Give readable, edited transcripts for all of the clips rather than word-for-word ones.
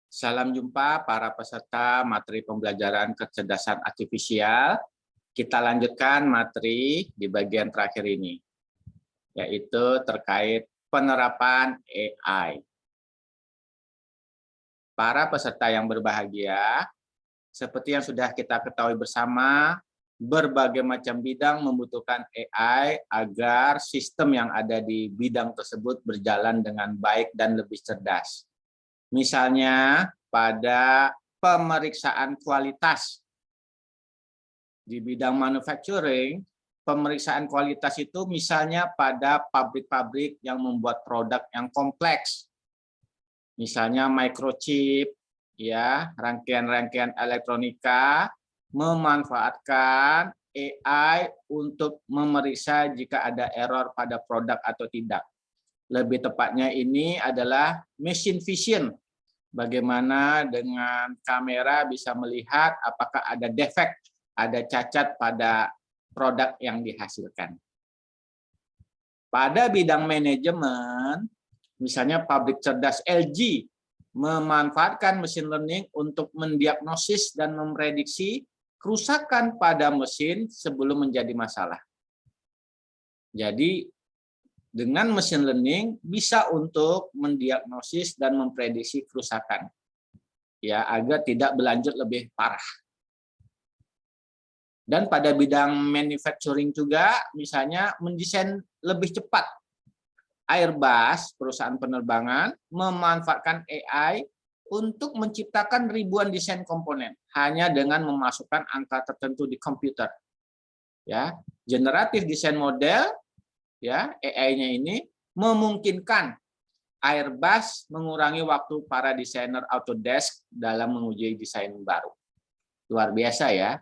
Salam jumpa para peserta materi pembelajaran kecerdasan artifisial. Kita lanjutkan materi di bagian terakhir ini, yaitu terkait penerapan AI. Para peserta yang berbahagia, seperti yang sudah kita ketahui bersama, berbagai macam bidang membutuhkan AI agar sistem yang ada di bidang tersebut berjalan dengan baik dan lebih cerdas. Misalnya pada pemeriksaan kualitas. Di bidang manufacturing, pemeriksaan kualitas itu misalnya pada pabrik-pabrik yang membuat produk yang kompleks. Misalnya microchip, ya, rangkaian-rangkaian elektronika, memanfaatkan AI untuk memeriksa jika ada error pada produk atau tidak. Lebih tepatnya ini adalah machine vision. Bagaimana dengan kamera bisa melihat apakah ada defek, ada cacat pada produk yang dihasilkan. Pada bidang manajemen, misalnya pabrik cerdas LG memanfaatkan machine learning untuk mendiagnosis dan memprediksi kerusakan pada mesin sebelum menjadi masalah. Jadi dengan machine learning bisa untuk mendiagnosis dan memprediksi kerusakan, ya, agar tidak berlanjut lebih parah. Dan pada bidang manufacturing juga, misalnya mendesain lebih cepat. Airbus, perusahaan penerbangan, memanfaatkan AI untuk menciptakan ribuan desain komponen hanya dengan memasukkan angka tertentu di komputer. Ya, generatif desain model, ya, AI-nya ini memungkinkan Airbus mengurangi waktu para desainer Autodesk dalam menguji desain baru. Luar biasa ya.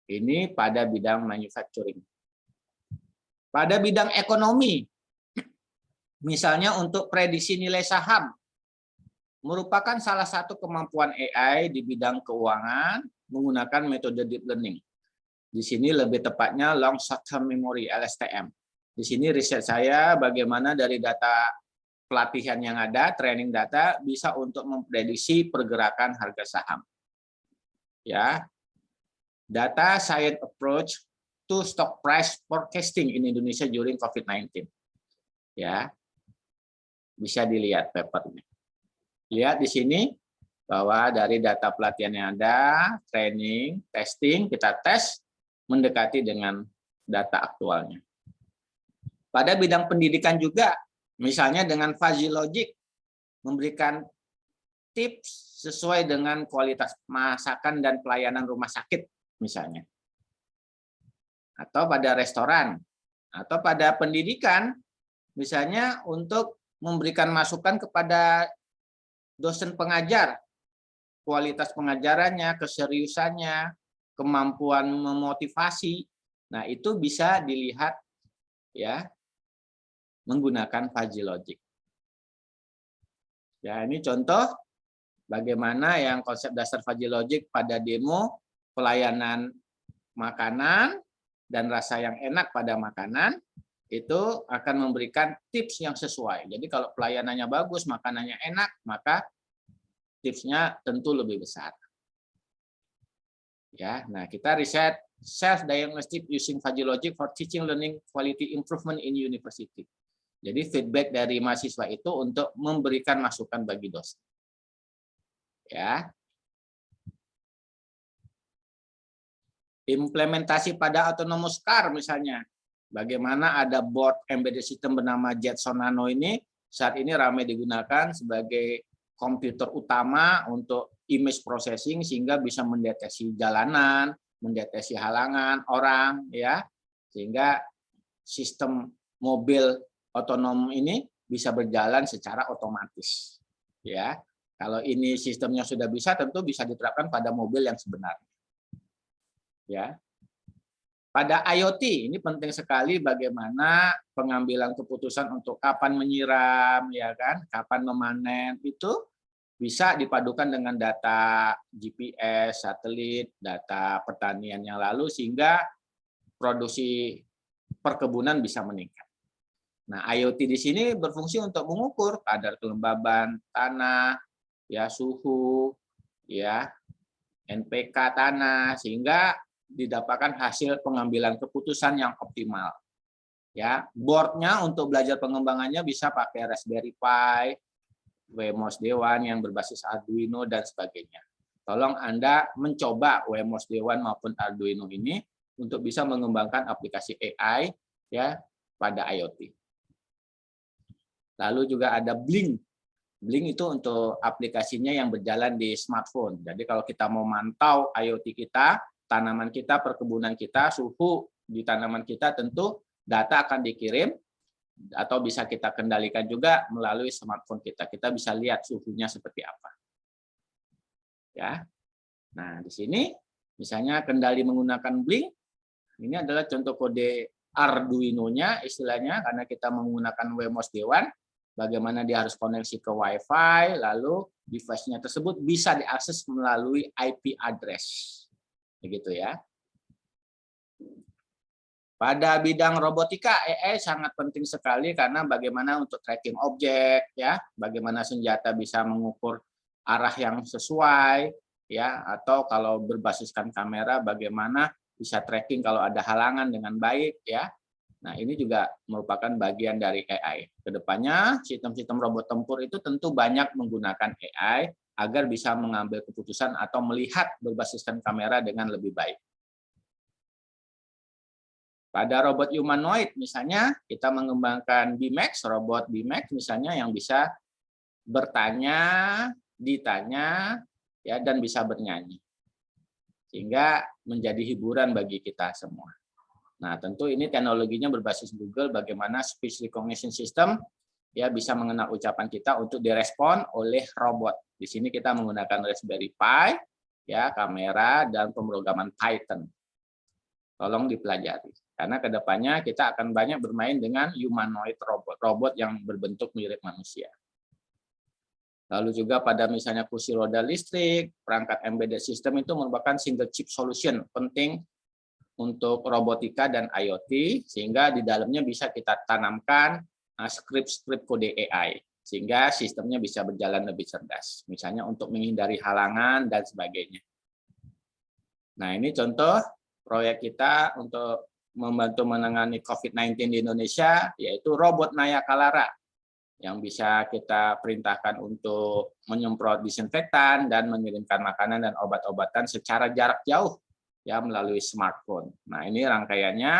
Ini pada bidang manufacturing. Pada bidang ekonomi, misalnya untuk prediksi nilai saham, merupakan salah satu kemampuan AI di bidang keuangan menggunakan metode deep learning. Di sini lebih tepatnya long short term memory (LSTM). Di sini riset saya bagaimana dari data pelatihan yang ada, training data, bisa untuk memprediksi pergerakan harga saham. Ya, data science approach to stock price forecasting in Indonesia during COVID-19. Ya, bisa dilihat papernya. Lihat di sini bahwa dari data pelatihan yang ada, training, testing, kita tes mendekati dengan data aktualnya. Pada bidang pendidikan juga, misalnya dengan fuzzy logic, memberikan tips sesuai dengan kualitas masakan dan pelayanan rumah sakit, misalnya. Atau pada restoran, atau pada pendidikan, misalnya untuk memberikan masukan kepada dosen pengajar, kualitas pengajarannya, keseriusannya, kemampuan memotivasi. Nah, itu bisa dilihat ya menggunakan fuzzy logic. Ya, ini contoh bagaimana yang konsep dasar fuzzy logic pada demo pelayanan makanan dan rasa yang enak pada makanan itu akan memberikan tips yang sesuai. Jadi kalau pelayanannya bagus, makanannya enak, maka tipsnya tentu lebih besar. Ya, nah kita riset self diagnostic using fuzzy logic for teaching learning quality improvement in university. Jadi feedback dari mahasiswa itu untuk memberikan masukan bagi dosen. Ya. Implementasi pada autonomous car misalnya. Bagaimana ada board embedded system bernama Jetson Nano ini saat ini ramai digunakan sebagai komputer utama untuk image processing sehingga bisa mendeteksi jalanan, mendeteksi halangan orang, ya, sehingga sistem mobil otonom ini bisa berjalan secara otomatis. Ya, kalau ini sistemnya sudah bisa, tentu bisa diterapkan pada mobil yang sebenarnya. Ya, pada IoT ini penting sekali bagaimana pengambilan keputusan untuk kapan menyiram, ya kan, kapan memanen itu bisa dipadukan dengan data GPS, satelit, data pertanian yang lalu sehingga produksi perkebunan bisa meningkat. Nah, IoT di sini berfungsi untuk mengukur kadar kelembaban tanah, ya suhu, ya NPK tanah, sehingga didapatkan hasil pengambilan keputusan yang optimal. Ya, boardnya untuk belajar pengembangannya bisa pakai Raspberry Pi, WMOS Dewan yang berbasis Arduino dan sebagainya. Tolong Anda mencoba WMOS Dewan maupun Arduino ini untuk bisa mengembangkan aplikasi AI ya pada IoT. Lalu juga ada Blink. Blink itu untuk aplikasinya yang berjalan di smartphone. Jadi kalau kita mau mantau IoT kita, tanaman kita, perkebunan kita, suhu di tanaman kita, tentu data akan dikirim atau bisa kita kendalikan juga melalui smartphone kita. Kita bisa lihat suhunya seperti apa. Ya. Nah, di sini misalnya kendali menggunakan Blink. Ini adalah contoh kode Arduino-nya istilahnya, karena kita menggunakan WMOS Dewan. Bagaimana dia harus koneksi ke Wi-Fi, lalu device-nya tersebut bisa diakses melalui IP address. Begitu ya. Pada bidang robotika, AI sangat penting sekali karena bagaimana untuk tracking objek, ya, bagaimana senjata bisa mengukur arah yang sesuai, ya, atau kalau berbasiskan kamera, bagaimana bisa tracking kalau ada halangan dengan baik, ya. Nah, ini juga merupakan bagian dari AI. Kedepannya, sistem-sistem robot tempur itu tentu banyak menggunakan AI agar bisa mengambil keputusan atau melihat berbasiskan kamera dengan lebih baik. Pada robot humanoid, misalnya kita mengembangkan BMax, robot BMax misalnya yang bisa bertanya, ditanya, ya, dan bisa bernyanyi. Sehingga menjadi hiburan bagi kita semua. Nah, tentu ini teknologinya berbasis Google, bagaimana speech recognition system ya bisa mengenal ucapan kita untuk direspon oleh robot. Di sini kita menggunakan Raspberry Pi, ya, kamera, dan pemrograman Python. Tolong dipelajari. Karena kedepannya kita akan banyak bermain dengan humanoid robot yang berbentuk mirip manusia. Lalu juga pada misalnya kursi roda listrik, perangkat embedded system itu merupakan single chip solution penting untuk robotika dan IoT, sehingga di dalamnya bisa kita tanamkan skrip-skrip kode AI, sehingga sistemnya bisa berjalan lebih cerdas, misalnya untuk menghindari halangan dan sebagainya. Nah, ini contoh proyek kita untuk membantu menangani COVID-19 di Indonesia, yaitu robot Naya Kalara, yang bisa kita perintahkan untuk menyemprot disinfektan dan mengirimkan makanan dan obat-obatan secara jarak jauh, ya, melalui smartphone. Nah, ini rangkaiannya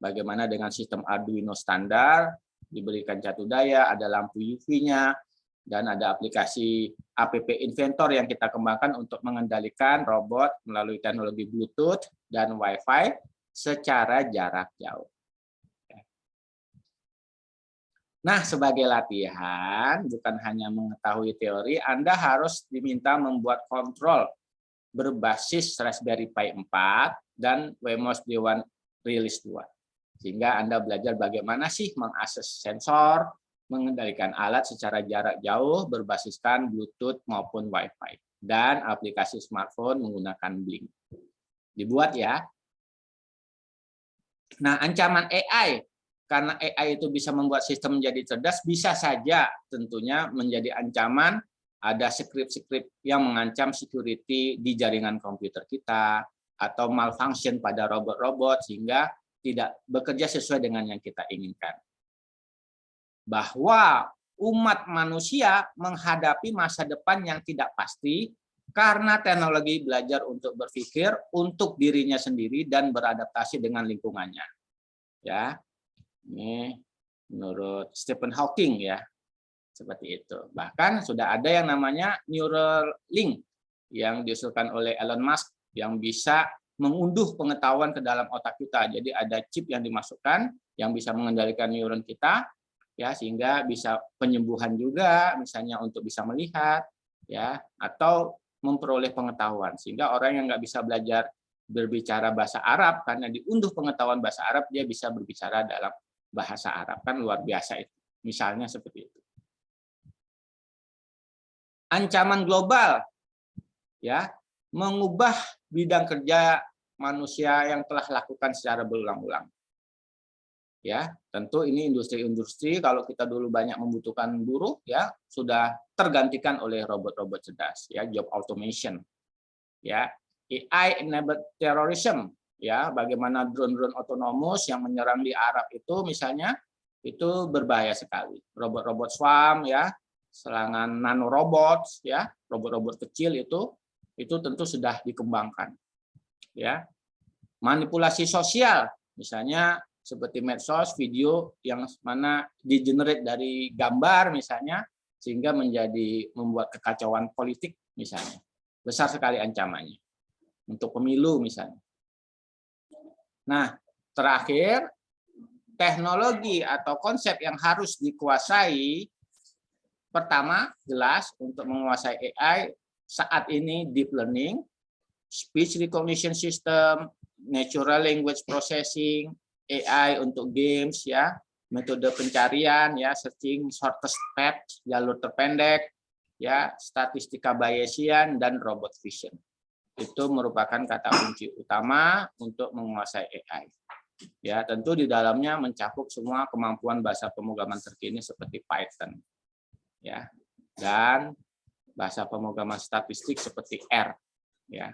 bagaimana dengan sistem Arduino standar, diberikan catu daya, ada lampu UV-nya, dan ada aplikasi app Inventor yang kita kembangkan untuk mengendalikan robot melalui teknologi Bluetooth dan Wi-Fi secara jarak jauh. Nah, sebagai latihan, bukan hanya mengetahui teori, Anda harus diminta membuat kontrol berbasis Raspberry Pi 4 dan WMOS Dewan Rilis 2. Sehingga Anda belajar bagaimana sih mengakses sensor, mengendalikan alat secara jarak jauh berbasiskan Bluetooth maupun Wi-Fi, dan aplikasi smartphone menggunakan Blink. Dibuat ya. Nah, ancaman AI, karena AI itu bisa membuat sistem menjadi cerdas, bisa saja tentunya menjadi ancaman. Ada skrip-skrip yang mengancam security di jaringan komputer kita, atau malfunction pada robot-robot sehingga tidak bekerja sesuai dengan yang kita inginkan. Bahwa umat manusia menghadapi masa depan yang tidak pasti karena teknologi belajar untuk berpikir untuk dirinya sendiri dan beradaptasi dengan lingkungannya. Ya, ini menurut Stephen Hawking ya, seperti itu. Bahkan sudah ada yang namanya Neuralink yang diusulkan oleh Elon Musk yang bisa mengunduh pengetahuan ke dalam otak kita. Jadi ada chip yang dimasukkan yang bisa mengendalikan neuron kita, ya, sehingga bisa penyembuhan juga, misalnya untuk bisa melihat, ya, atau memperoleh pengetahuan, sehingga orang yang nggak bisa belajar berbicara bahasa Arab karena diunduh pengetahuan bahasa Arab, dia bisa berbicara dalam bahasa Arab. Kan luar biasa itu, misalnya seperti itu. Ancaman global, ya, mengubah bidang kerja manusia yang telah lakukan secara berulang-ulang. Ya, tentu ini industri-industri kalau kita dulu banyak membutuhkan buruh ya sudah tergantikan oleh robot-robot cerdas ya, job automation. Ya, AI enabled terrorism ya, bagaimana drone-drone otonomus yang menyerang di Arab itu misalnya itu berbahaya sekali. Robot-robot swarm ya, serangan nanorobot ya, robot-robot kecil itu tentu sudah dikembangkan. Ya. Manipulasi sosial misalnya seperti medsos, video yang mana di-generate dari gambar misalnya, sehingga membuat kekacauan politik misalnya. Besar sekali ancamannya. Untuk pemilu misalnya. Nah, terakhir, teknologi atau konsep yang harus dikuasai, pertama, jelas untuk menguasai AI, saat ini deep learning, speech recognition system, natural language processing, AI untuk games ya, metode pencarian ya, searching shortest path, jalur terpendek ya, statistika Bayesian dan robot vision. Itu merupakan kata kunci utama untuk menguasai AI. Ya, tentu di dalamnya mencakup semua kemampuan bahasa pemrograman terkini seperti Python. Ya. Dan bahasa pemrograman statistik seperti R ya.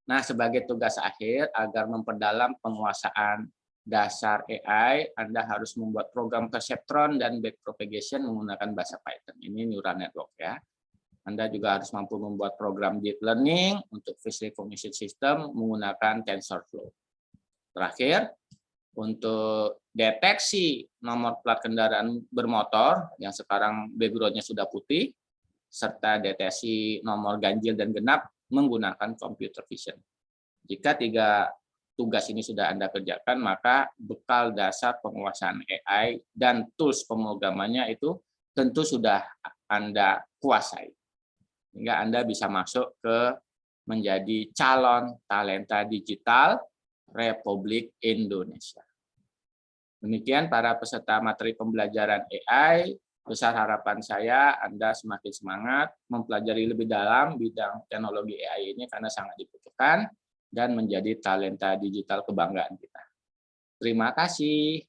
Nah, sebagai tugas akhir, agar memperdalam penguasaan dasar AI, Anda harus membuat program perceptron dan backpropagation menggunakan bahasa Python. Ini neural network ya. Anda juga harus mampu membuat program deep learning untuk face recognition system menggunakan TensorFlow. Terakhir, untuk deteksi nomor plat kendaraan bermotor yang sekarang background-nya sudah putih, serta deteksi nomor ganjil dan genap menggunakan computer vision. Jika 3 tugas ini sudah Anda kerjakan, maka bekal dasar penguasaan AI dan tools pemrogramannya itu tentu sudah Anda kuasai. Hingga Anda bisa masuk ke menjadi calon talenta digital Republik Indonesia. Demikian para peserta materi pembelajaran AI. Besar harapan saya Anda semakin semangat mempelajari lebih dalam bidang teknologi AI ini karena sangat dibutuhkan dan menjadi talenta digital kebanggaan kita. Terima kasih.